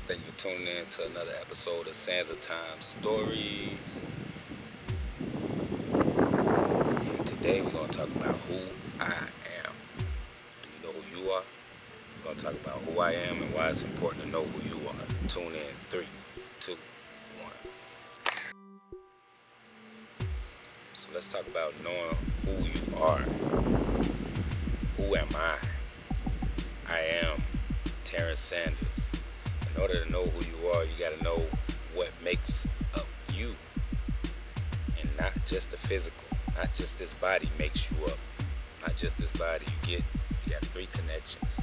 Thank you for tuning in to another episode of Sands of Time Stories. And today we're going to talk about who I am. Do you know who you are? We're going to talk about who I am and why it's important to know who you are. Tune in. 3, 2, 1. So let's talk about knowing who you are. Who am I? I am Terrence Sanders. In order to know who you are, you got to know what makes up you. And not just the physical, not just this body makes you up. Not just this body. You got 3 connections.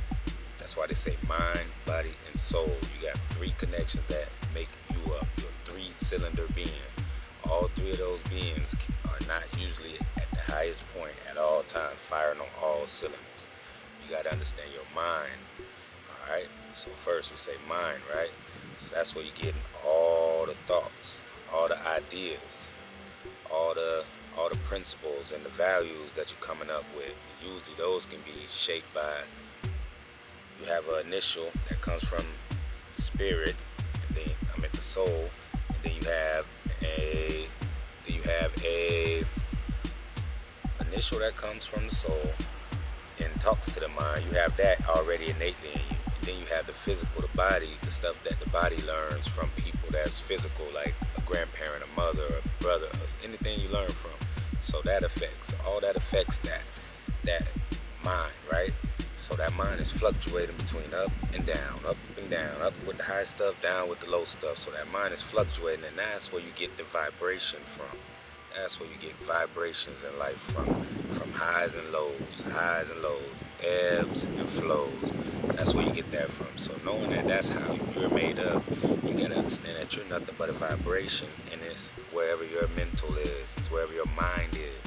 That's why they say mind, body, and soul. You got 3 connections that make you up. Your 3-cylinder being. All 3 of those beings are not usually at the highest point at all times, firing on all cylinders. You got to understand your mind. All right. So first we say mind, right? So that's where you're getting all the thoughts, all the ideas, all the principles and the values that you're coming up with. Usually those can be shaped by, you have an initial that comes from the spirit, and then the soul, and then you have a initial that comes from the soul and talks to the mind. You have that already innately in you. And then you have the physical, the body, the stuff that the body learns from people that's physical, like a grandparent, a mother, a brother, anything you learn from. So that affects, all that affects that mind, right? So that mind is fluctuating between up and down, up and down, up with the high stuff, down with the low stuff. So that mind is fluctuating, and that's where you get the vibration from. That's where you get vibrations in life from highs and lows, ebbs and flows. That's where you get that from. So knowing that that's how you're made up, you gotta understand that you're nothing but a vibration, and it's wherever your mental is, it's wherever your mind is.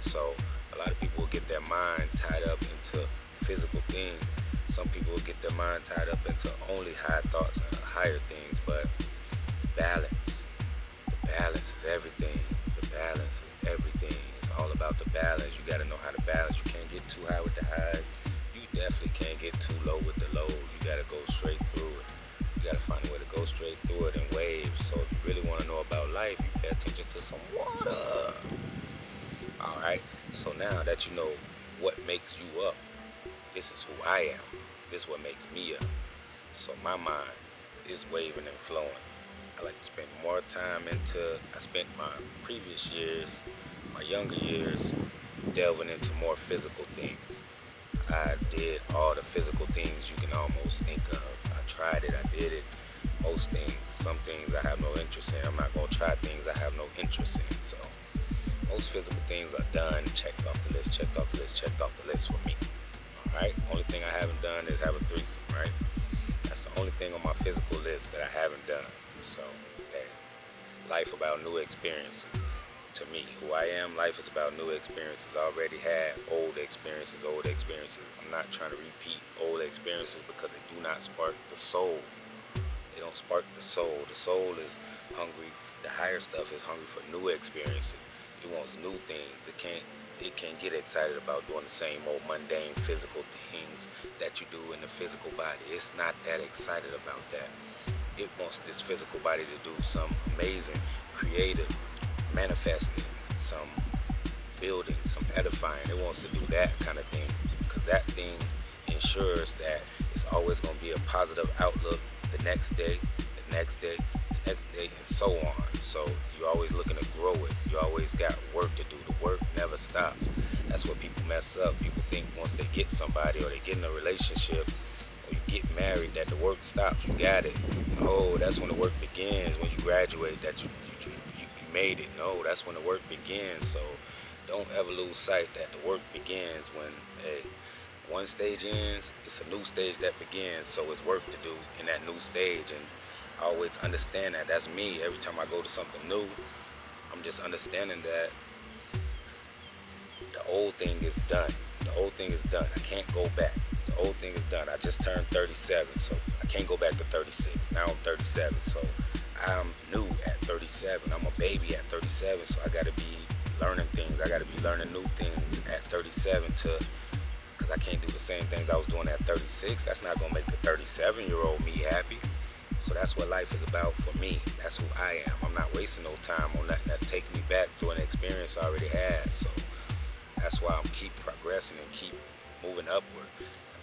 So a lot of people will get their mind tied up into physical things. Some people will get their mind tied up into only high thoughts and higher things, but balance. The balance is everything. The balance is everything. It's all about the balance. You got to know how to balance. You can't get too high with the highs. You definitely can't get too low with the lows. You got to go straight through it. You got to find a way to go straight through it in waves. So if you really want to know about life, you pay attention to some water. Alright? So now that you know what makes you up, this is who I am. This is what makes me up. So my mind is waving and flowing. I like to spend more time I spent my previous years, my younger years, delving into more physical things. I did all the physical things you can almost think of. I tried it, I did it. Most things, some things I have no interest in. I'm not going to try things I have no interest in. So most physical things are done, checked off the list for me. Alright? Only thing I haven't done is have a threesome, right? That's the only thing on my physical list that I haven't done. So, hey, life about new experiences. To me, who I am, life is about new experiences. I already had old experiences. I'm not trying to repeat old experiences because they do not spark the soul. They don't spark the soul. The soul is hungry. The higher stuff is hungry for new experiences. It wants new things. It can't get excited about doing the same old mundane physical things that you do in the physical body. It's not that excited about that. It wants this physical body to do some amazing, creative, manifesting, some building, some edifying. It wants to do that kind of thing because that thing ensures that it's always going to be a positive outlook the next day, the next day, the next day, and so on. So you're always looking to grow it. You always got work to do. The work never stops. That's what people mess up. People think once they get somebody or they get in a relationship or you get married that the work stops. You got it. No, that's when the work begins. When you graduate, that you made it. No, that's when the work begins. So don't ever lose sight that the work begins when one stage ends, it's a new stage that begins. So it's work to do in that new stage, and I always understand that. That's me. Every time I go to something new, I'm just understanding that the old thing is done. The old thing is done. I can't go back. The old thing is done. I just turned 37, so I can't go back to 36. Now I'm 37, so I'm new at 37. I'm a baby at 37, so I got to be learning things. I got to be learning new things at 37 because I can't do the same things I was doing at 36. That's not going to make the 37-year-old me happy. So that's what life is about for me. That's who I am. I'm not wasting no time on nothing that's taking me back through an experience I already had. So that's why I'm keep progressing and keep moving upward.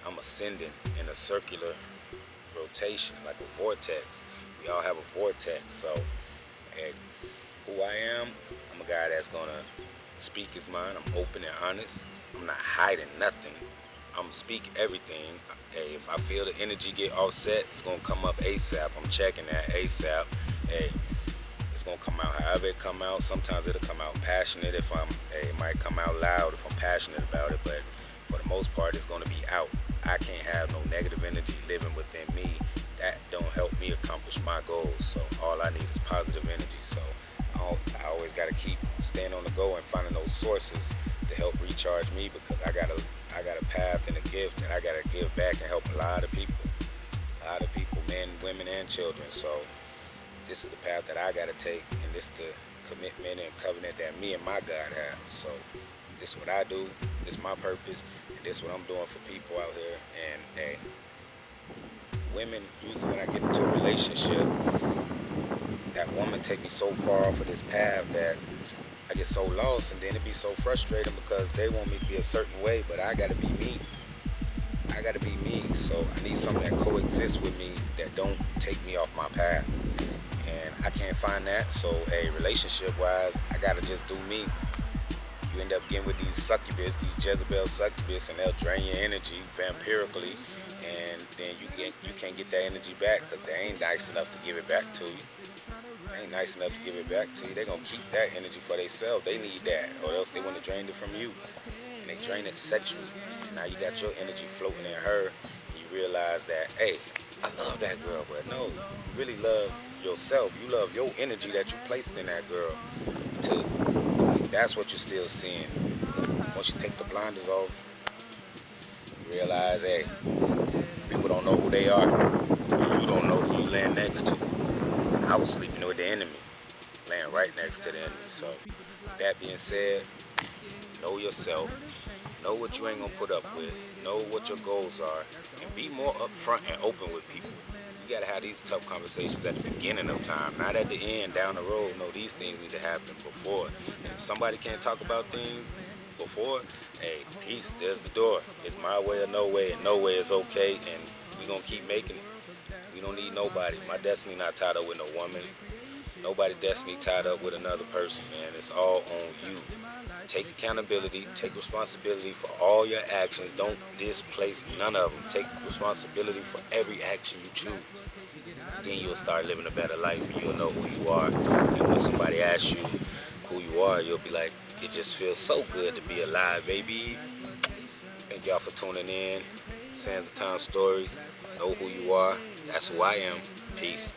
I'm ascending in a circular rotation, like a vortex. We all have a vortex. So, and who I am, I'm a guy that's gonna speak his mind. I'm open and honest. I'm not hiding nothing. I'm speak everything. Hey, if I feel the energy get offset, it's gonna come up ASAP. I'm checking that ASAP. Hey, it's gonna come out however it come out. Sometimes it'll come out passionate if hey, it might come out loud if I'm passionate about it, but for the most part, it's gonna be out. I can't have no negative energy living within me. That don't help me accomplish my goals. So all I need is positive energy. So I always gotta keep staying on the go and finding those sources to help recharge me, because I got a path and a gift, and I gotta give back and help a lot of people, men, women, and children. So this is a path that I gotta take, and this the commitment and covenant that me and my God have. So this is what I do, this is my purpose, and this is what I'm doing for people out here. And hey, women, usually when I get into a relationship, that woman take me so far off of this path that I get so lost, and then it be so frustrating because they want me to be a certain way, but I gotta be me. I gotta be me. So I need something that coexists with me, that don't take me off my path. And I can't find that. So hey, relationship wise, I gotta just do me. You end up getting with these succubus, these Jezebel succubus, and they'll drain your energy vampirically, and then you can't get that energy back because they ain't nice enough to give it back to you. They ain't nice enough to give it back to you. They're gonna keep that energy for themselves. They need that, or else they want to drain it from you, and they drain it sexually. And now you got your energy floating in her, and you realize that, hey, I love that girl, but no, you really love yourself. You love your energy that you placed in that girl too. Like, that's what you're still seeing. Once you take the blinders off, you realize, hey, people don't know who they are. You don't know who you land next to. I was sleeping with the enemy, laying right next to the enemy. So, that being said, know yourself, know what you ain't gonna put up with, know what your goals are, and be more upfront and open with people. You gotta have these tough conversations at the beginning of time, not at the end, down the road. No, these things need to happen before. And if somebody can't talk about things before, hey, peace, there's the door. It's my way or no way, and no way is okay, and we gonna keep making it. We don't need nobody. My destiny not tied up with no woman. Nobody destiny tied up with another person, man. It's all on you. Take accountability, take responsibility for all your actions. Don't displace none of them. Take responsibility for every action you choose. Then you'll start living a better life, and you'll know who you are. And when somebody asks you who you are, you'll be like, it just feels so good to be alive, baby. Thank y'all for tuning in. Sands of Time Stories. Know who you are. That's who I am. Peace.